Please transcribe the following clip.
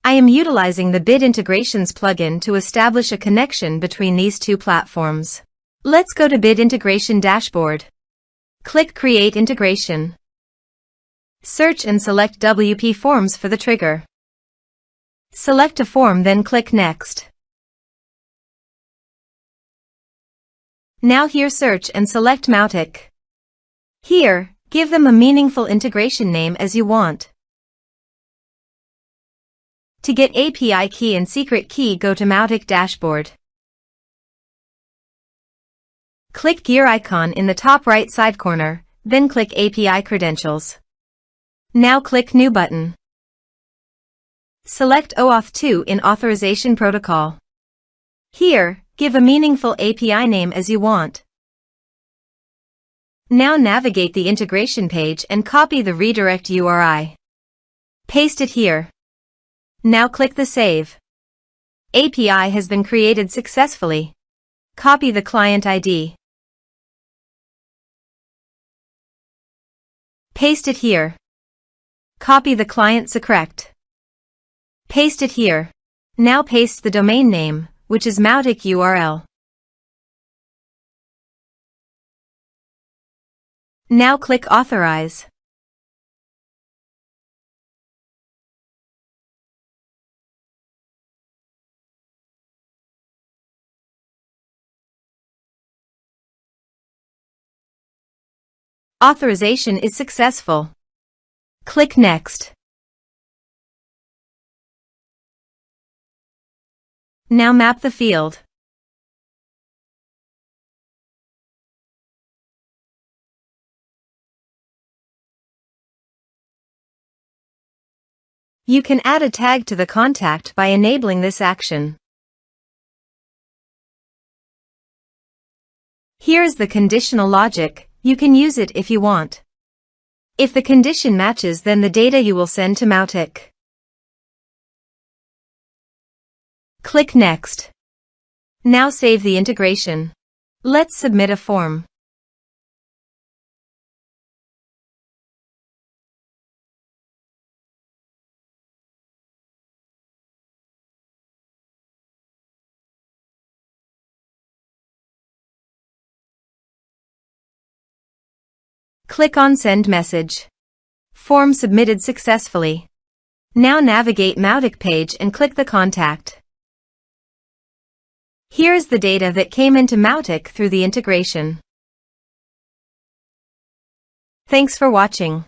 I am utilizing the Bit Integrations plugin to establish a connection between these two platforms. Let's go to Bit Integration Dashboard. Click Create Integration. Search and select WPForms for the trigger. Select a form, then click Next. Now here search and select Mautic. Here, give them a meaningful integration name as you want. To get API key and secret key, go to Mautic Dashboard. Click gear icon in the top right side corner, then click API Credentials. Now click New button. Select OAuth 2 in Authorization Protocol. Here, give a meaningful API name as you want. Now navigate the integration page and copy the redirect URI. Paste it here. Now click the Save. API has been created successfully. Copy the client ID. Paste it here. Copy the client secret. Paste it here. Now paste the domain name, which is Mautic URL. Now click Authorize. Authorization is successful. Click Next. Now map the field. You can add a tag to the contact by enabling this action. Here's the conditional logic. You can use it if you want. If the condition matches, then the data you will send to Mautic. Click Next. Now save the integration. Let's submit a form. Click on Send Message. Form submitted successfully. Now navigate Mautic page and click the contact. Here is the data that came into Mautic through the integration. Thanks for watching.